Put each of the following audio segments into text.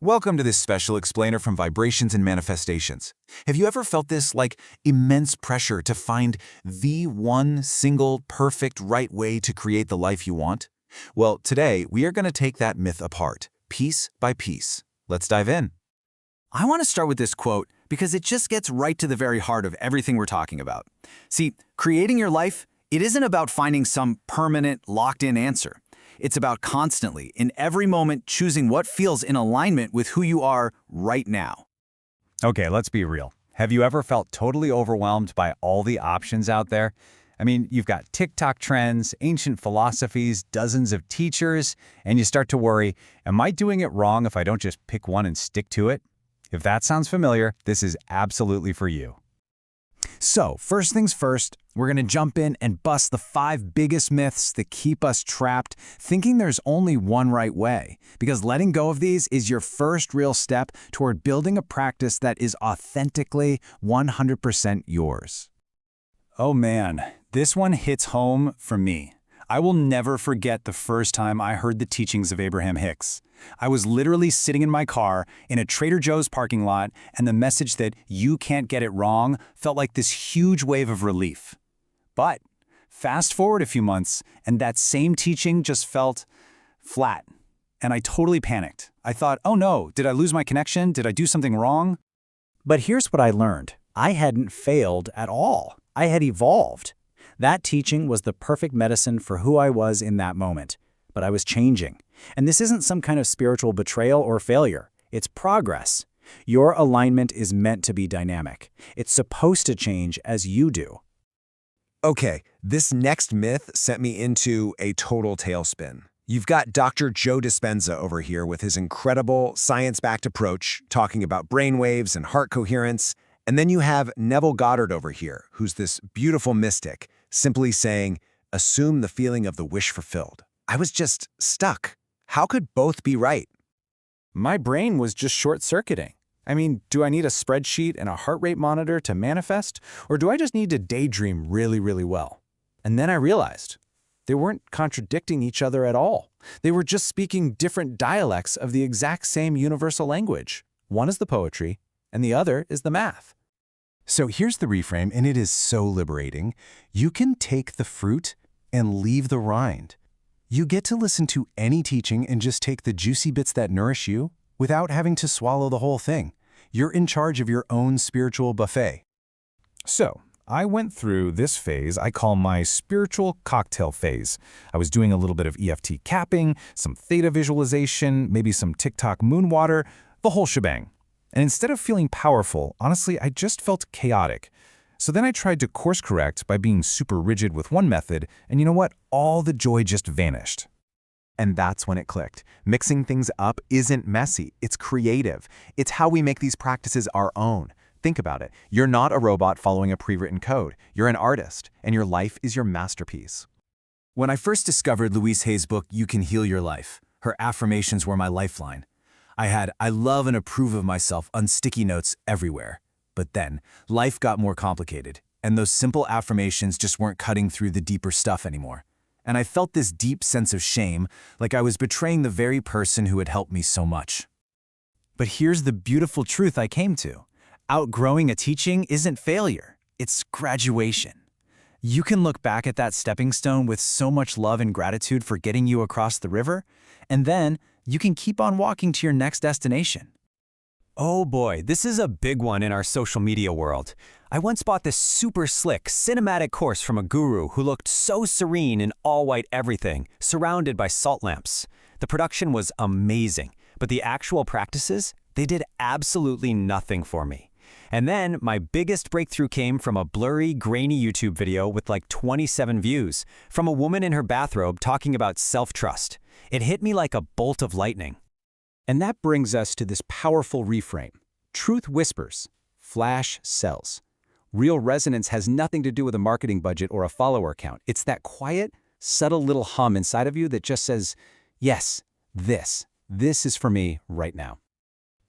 Welcome to this special explainer from Vibrations and Manifestations. Have you ever felt this, immense pressure to find the one single perfect right way to create the life you want? Well, today we are going to take that myth apart, piece by piece. Let's dive in. I want to start with this quote because it just gets right to the very heart of everything we're talking about. See, creating your life, it isn't about finding some permanent, locked-in answer. It's about constantly, in every moment, choosing what feels in alignment with who you are right now. Okay, let's be real. Have you ever felt totally overwhelmed by all the options out there? I mean, you've got TikTok trends, ancient philosophies, dozens of teachers, and you start to worry, am I doing it wrong if I don't just pick one and stick to it? If that sounds familiar, this is absolutely for you. So, first things first, we're going to jump in and bust the 5 biggest myths that keep us trapped, thinking there's only one right way. Because letting go of these is your first real step toward building a practice that is authentically 100% yours. Oh man, this one hits home for me. I will never forget the first time I heard the teachings of Abraham Hicks. I was literally sitting in my car in a Trader Joe's parking lot, and the message that you can't get it wrong felt like this huge wave of relief. But fast forward a few months, and that same teaching just felt flat. And I totally panicked. I thought, oh no, did I lose my connection? Did I do something wrong? But here's what I learned. I hadn't failed at all. I had evolved. That teaching was the perfect medicine for who I was in that moment. But I was changing. And this isn't some kind of spiritual betrayal or failure. It's progress. Your alignment is meant to be dynamic. It's supposed to change as you do. Okay, this next myth sent me into a total tailspin. You've got Dr. Joe Dispenza over here with his incredible science-backed approach, talking about brainwaves and heart coherence. And then you have Neville Goddard over here, who's this beautiful mystic, simply saying, assume the feeling of the wish fulfilled. I was just stuck. How could both be right? My brain was just short-circuiting. I mean, do I need a spreadsheet and a heart rate monitor to manifest, or do I just need to daydream really, really well? And then I realized they weren't contradicting each other at all. They were just speaking different dialects of the exact same universal language. One is the poetry, and the other is the math. So here's the reframe, and it is so liberating. You can take the fruit and leave the rind. You get to listen to any teaching and just take the juicy bits that nourish you without having to swallow the whole thing. You're in charge of your own spiritual buffet. So, I went through this phase I call my spiritual cocktail phase. I was doing a little bit of EFT capping, some theta visualization, maybe some TikTok moon water, the whole shebang. And instead of feeling powerful, honestly, I just felt chaotic. So then I tried to course correct by being super rigid with one method, and you know what? All the joy just vanished. And that's when it clicked. Mixing things up isn't messy, it's creative. It's how we make these practices our own. Think about it. You're not a robot following a pre-written code. You're an artist, and your life is your masterpiece. When I first discovered Louise Hay's book, You Can Heal Your Life, her affirmations were my lifeline. I had "I love and approve of myself" on sticky notes everywhere. But then, life got more complicated, and those simple affirmations just weren't cutting through the deeper stuff anymore. And I felt this deep sense of shame, like I was betraying the very person who had helped me so much. But here's the beautiful truth I came to. Outgrowing a teaching isn't failure, it's graduation. You can look back at that stepping stone with so much love and gratitude for getting you across the river, and then you can keep on walking to your next destination. Oh boy, this is a big one in our social media world. I once bought this super slick, cinematic course from a guru who looked so serene in all-white everything, surrounded by salt lamps. The production was amazing, but the actual practices, they did absolutely nothing for me. And then my biggest breakthrough came from a blurry, grainy YouTube video with like 27 views, from a woman in her bathrobe talking about self-trust. It hit me like a bolt of lightning. And that brings us to this powerful reframe. Truth whispers, flash sells. Real resonance has nothing to do with a marketing budget or a follower count. It's that quiet, subtle little hum inside of you that just says, yes, this is for me right now.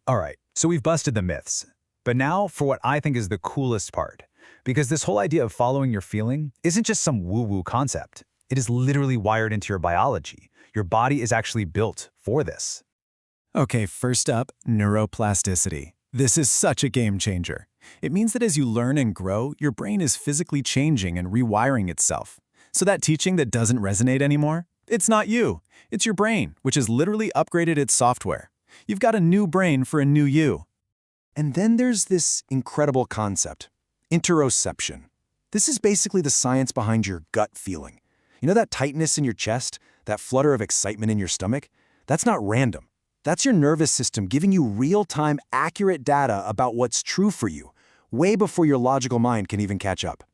All right, so we've busted the myths. But now for what I think is the coolest part. Because this whole idea of following your feeling isn't just some woo-woo concept. It is literally wired into your biology. Your body is actually built for this. Okay, first up, neuroplasticity. This is such a game changer. It means that as you learn and grow, your brain is physically changing and rewiring itself. So that teaching that doesn't resonate anymore, it's not you. It's your brain, which has literally upgraded its software. You've got a new brain for a new you. And then there's this incredible concept, interoception. This is basically the science behind your gut feeling. You know that tightness in your chest, that flutter of excitement in your stomach? That's not random. That's your nervous system giving you real-time, accurate data about what's true for you, way before your logical mind can even catch up.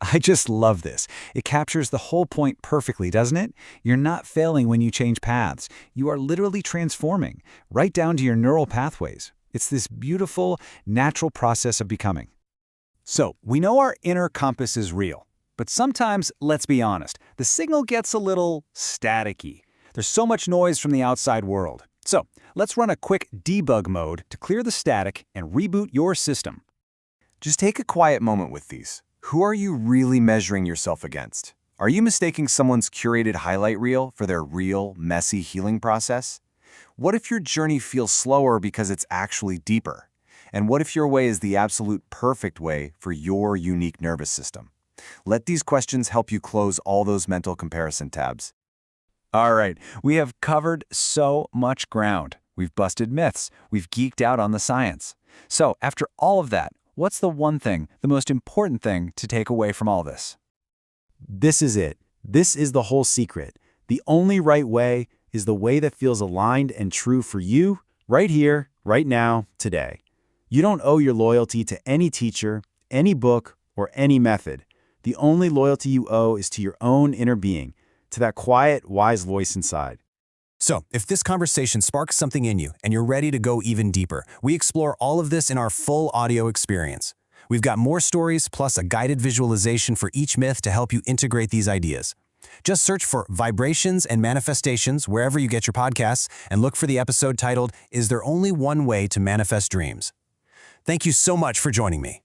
I just love this. It captures the whole point perfectly, doesn't it? You're not failing when you change paths. You are literally transforming, right down to your neural pathways. It's this beautiful, natural process of becoming. So, we know our inner compass is real, but sometimes, let's be honest, the signal gets a little staticky. There's so much noise from the outside world. So, let's run a quick debug mode to clear the static and reboot your system. Just take a quiet moment with these. Who are you really measuring yourself against? Are you mistaking someone's curated highlight reel for their real, messy healing process? What if your journey feels slower because it's actually deeper? And what if your way is the absolute perfect way for your unique nervous system? Let these questions help you close all those mental comparison tabs. All right, we have covered so much ground. We've busted myths. We've geeked out on the science. So, after all of that, what's the one thing, the most important thing to take away from all this? This is it. This is the whole secret. The only right way is the way that feels aligned and true for you, right here, right now, today. You don't owe your loyalty to any teacher, any book, or any method. The only loyalty you owe is to your own inner being, to that quiet, wise voice inside. So, if this conversation sparks something in you and you're ready to go even deeper, we explore all of this in our full audio experience. We've got more stories plus a guided visualization for each myth to help you integrate these ideas. Just search for Vibrations and Manifestations wherever you get your podcasts and look for the episode titled, Is There Only One Way to Manifest Dreams? Thank you so much for joining me.